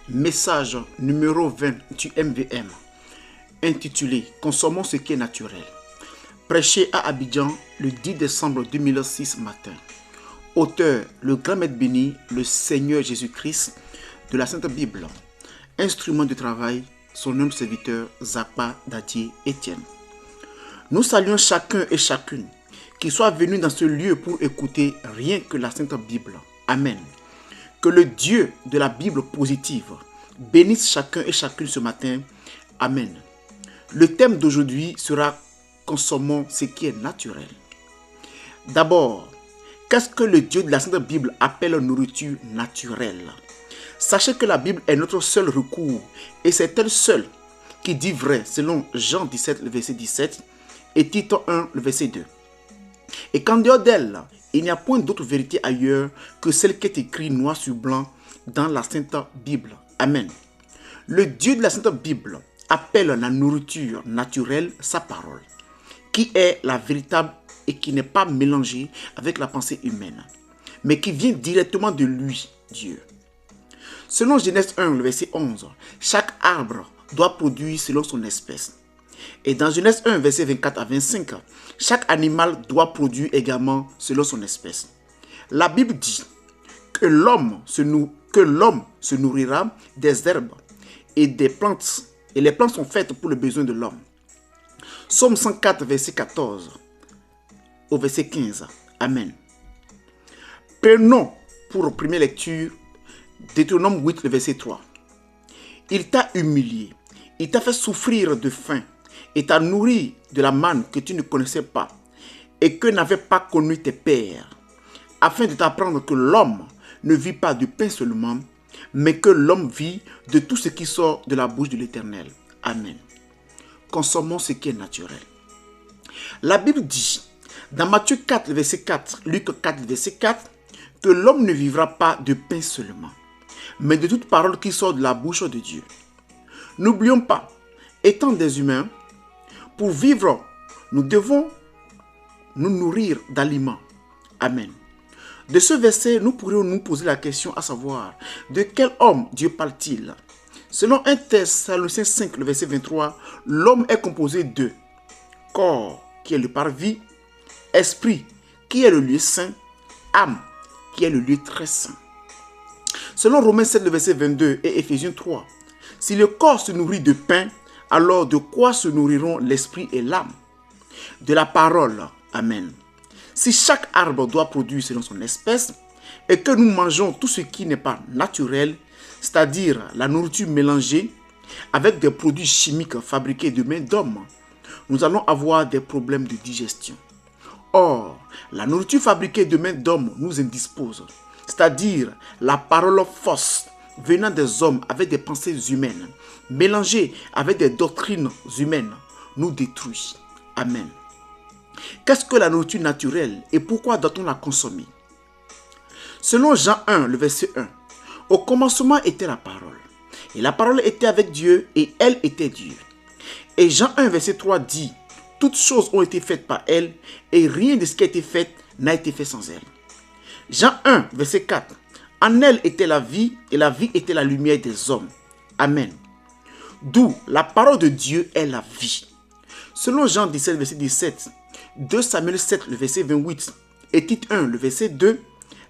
Message numéro 20 du MVM, intitulé « Consommons ce qui est naturel ». Prêché à Abidjan le 10 décembre 2006 matin. Auteur, le grand maître béni, le Seigneur Jésus-Christ de la Sainte Bible. Instrument de travail, son humble serviteur, Zakpa Dadier Etienne. Nous saluons chacun et chacune qui soit venu dans ce lieu pour écouter rien que la Sainte Bible. Amen. Que le Dieu de la Bible positive bénisse chacun et chacune ce matin. Amen. Le thème d'aujourd'hui sera « Consommons ce qui est naturel ». D'abord, qu'est-ce que le Dieu de la Sainte Bible appelle nourriture naturelle? Sachez que la Bible est notre seul recours et c'est elle seule qui dit vrai selon Jean 17, le verset 17 et Tite 1, le verset 2. Et qu'en dehors d'elle, il n'y a point d'autre vérité ailleurs que celle qui est écrite noir sur blanc dans la Sainte Bible. Amen. Le Dieu de la Sainte Bible appelle la nourriture naturelle sa parole, qui est la véritable et qui n'est pas mélangée avec la pensée humaine, mais qui vient directement de lui, Dieu. Selon Genèse 1, le verset 11, chaque arbre doit produire selon son espèce. Et dans Genèse 1, verset 24 à 25, chaque animal doit produire également selon son espèce. La Bible dit que l'homme se nourrira des herbes et des plantes, et les plantes sont faites pour le besoin de l'homme. Psaume 104, verset 14 au verset 15. Amen. Prenons pour première lecture Deutéronome 8, le verset 3. Il t'a humilié, il t'a fait souffrir de faim et t'a nourri de la manne que tu ne connaissais pas et que n'avaient pas connu tes pères, afin de t'apprendre que l'homme ne vit pas de pain seulement, mais que l'homme vit de tout ce qui sort de la bouche de l'Éternel. Amen. Consommons ce qui est naturel. La Bible dit, dans Matthieu 4, verset 4, Luc 4, verset 4, que l'homme ne vivra pas de pain seulement, mais de toute parole qui sort de la bouche de Dieu. N'oublions pas, étant des humains, pour vivre, nous devons nous nourrir d'aliments. Amen. De ce verset, nous pourrions nous poser la question à savoir, de quel homme Dieu parle-t-il? Selon 1 Thessaloniciens 5, le verset 23, l'homme est composé de corps, qui est le parvis, esprit, qui est le lieu saint, âme, qui est le lieu très saint. Selon Romains 7, le verset 22 et Éphésiens 3, si le corps se nourrit de pain, alors de quoi se nourriront l'esprit et l'âme? De la parole. Amen. Si chaque arbre doit produire selon son espèce et que nous mangeons tout ce qui n'est pas naturel, c'est-à-dire la nourriture mélangée avec des produits chimiques fabriqués de main d'homme, nous allons avoir des problèmes de digestion. Or, la nourriture fabriquée de main d'homme nous indispose, c'est-à-dire la parole fausse venant des hommes avec des pensées humaines, mélangées avec des doctrines humaines, nous détruit. Amen. Qu'est-ce que la nourriture naturelle et pourquoi doit-on la consommer? Selon Jean 1, le verset 1, au commencement était la parole, et la parole était avec Dieu, et elle était Dieu. Et Jean 1, verset 3 dit, toutes choses ont été faites par elle, et rien de ce qui a été fait n'a été fait sans elle. Jean 1, verset 4, en elle était la vie, et la vie était la lumière des hommes. Amen. D'où la parole de Dieu est la vie. Selon Jean 17, verset 17, 2 Samuel 7, le verset 28, et Tite 1, le verset 2,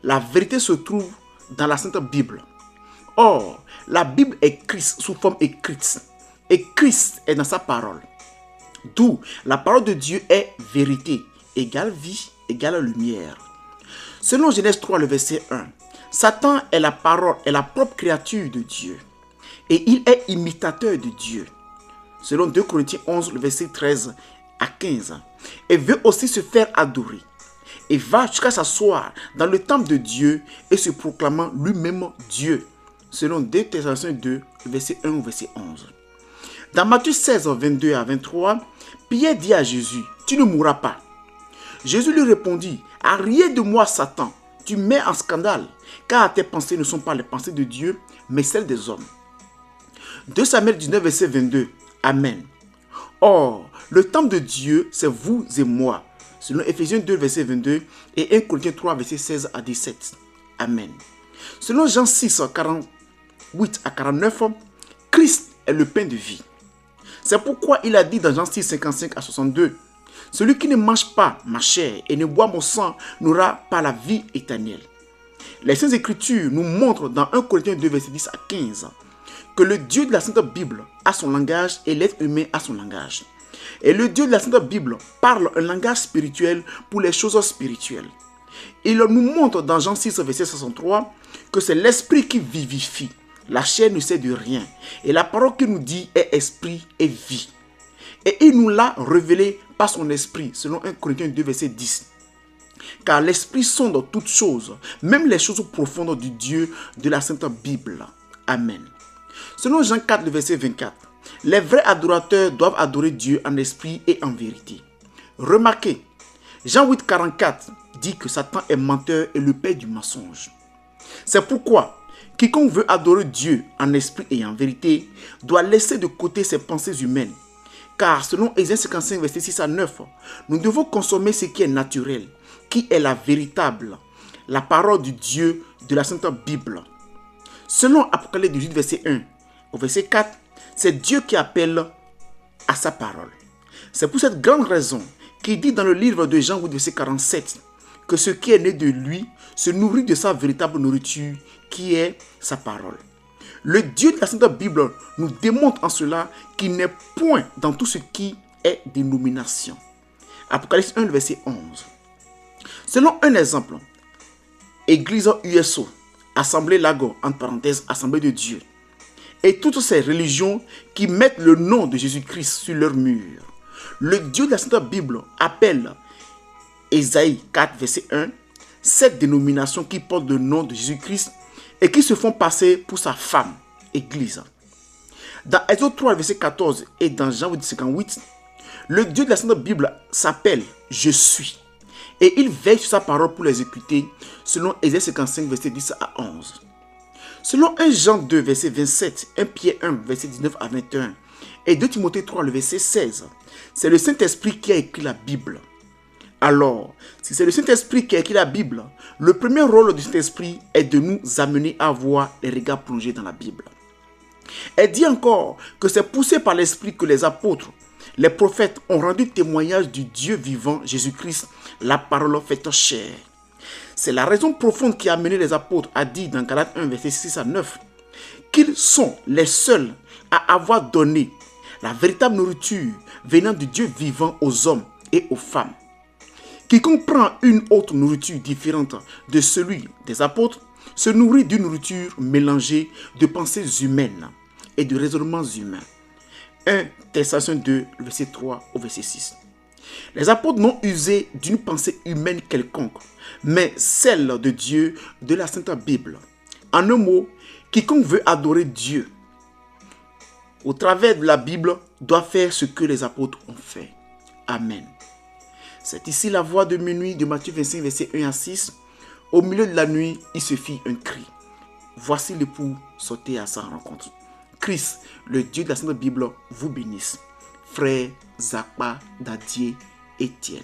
la vérité se trouve dans la Sainte Bible. Or, la Bible est Christ sous forme écrite, et Christ est dans sa parole. D'où la parole de Dieu est vérité, égale vie, égale lumière. Selon Genèse 3, le verset 1, Satan est la parole, est la propre créature de Dieu, et il est imitateur de Dieu. Selon 2 Corinthiens 11, le verset 13 à 15, et veut aussi se faire adorer, et va jusqu'à s'asseoir dans le temple de Dieu et se proclamant lui-même Dieu. Selon 2 Thessaloniciens 2, verset 1 au verset 11. Dans Matthieu 16, 22 à 23, Pierre dit à Jésus, « Tu ne mourras pas. » Jésus lui répondit, « Arrière de moi, Satan, tu mets en scandale, car tes pensées ne sont pas les pensées de Dieu, mais celles des hommes. » 2 Samuel 19, verset 22. Amen. Or, le temple de Dieu, c'est vous et moi. Selon Éphésiens 2, verset 22 et 1 Corinthiens 3, verset 16 à 17. Amen. Selon Jean 6, 8 à 49, Christ est le pain de vie. C'est pourquoi il a dit dans Jean 6, 55 à 62, « Celui qui ne mange pas ma chair et ne boit mon sang n'aura pas la vie éternelle. » Les Saintes Écritures nous montrent dans 1 Corinthiens 2, verset 10 à 15, que le Dieu de la Sainte Bible a son langage et l'être humain a son langage. Et le Dieu de la Sainte Bible parle un langage spirituel pour les choses spirituelles. Il nous montre dans Jean 6, verset 63, que c'est l'esprit qui vivifie. La chair ne sait de rien. Et la parole qu'il nous dit est esprit et vie. Et il nous l'a révélé par son esprit, selon 1 Corinthiens 2, verset 10. Car l'esprit sonde toutes choses, même les choses profondes du Dieu de la Sainte Bible. Amen. Selon Jean 4, verset 24, les vrais adorateurs doivent adorer Dieu en esprit et en vérité. Remarquez, Jean 8, 44 dit que Satan est menteur et le père du mensonge. C'est pourquoi quiconque veut adorer Dieu en esprit et en vérité doit laisser de côté ses pensées humaines. Car selon Ésaïe 55, verset 6 à 9, nous devons consommer ce qui est naturel, qui est la véritable, la parole du Dieu de la Sainte Bible. Selon Apocalypse 18, verset 1 au verset 4, c'est Dieu qui appelle à sa parole. C'est pour cette grande raison qu'il dit dans le livre de Jean 8, verset 47, que ce qui est né de lui se nourrit de sa véritable nourriture, qui est sa parole. Le Dieu de la Sainte Bible nous démontre en cela qu'il n'est point dans tout ce qui est dénomination. Apocalypse 1, verset 11. Selon un exemple, Église USO, Assemblée Lago, entre parenthèses, Assemblée de Dieu, et toutes ces religions qui mettent le nom de Jésus-Christ sur leur mur. Le Dieu de la Sainte Bible appelle Ésaïe 4, verset 1, cette dénomination qui porte le nom de Jésus-Christ et qui se font passer pour sa femme, Église. Dans Exode 3, verset 14 et dans Jean 8, 58, le Dieu de la Sainte Bible s'appelle « Je suis ». Et il veille sur sa parole pour l'exécuter, selon Ésaïe 55, verset 10 à 11. Selon 1 Jean 2, verset 27, 1 Pierre 1, verset 19 à 21, et 2 Timothée 3, le verset 16, c'est le Saint-Esprit qui a écrit la Bible. Alors, si c'est le Saint-Esprit qui a écrit la Bible, le premier rôle du Saint-Esprit est de nous amener à voir les regards plongés dans la Bible. Elle dit encore que c'est poussé par l'Esprit que les apôtres, les prophètes ont rendu témoignage du Dieu vivant, Jésus-Christ, la parole faite chair. C'est la raison profonde qui a amené les apôtres à dire dans Galates 1, verset 6 à 9, qu'ils sont les seuls à avoir donné la véritable nourriture venant du Dieu vivant aux hommes et aux femmes. Quiconque prend une autre nourriture différente de celui des apôtres se nourrit d'une nourriture mélangée de pensées humaines et de raisonnements humains. 1 Thessaloniciens 2, verset 3 au verset 6. Les apôtres n'ont usé d'une pensée humaine quelconque, mais celle de Dieu de la Sainte Bible. En un mot, quiconque veut adorer Dieu au travers de la Bible doit faire ce que les apôtres ont fait. Amen. C'est ici la voix de minuit de Matthieu 25, verset 1 à 6. Au milieu de la nuit, il se fit un cri. Voici l'époux sauter à sa rencontre. Christ, le Dieu de la Sainte Bible, vous bénisse. Frère Zakpa Dadier Etienne.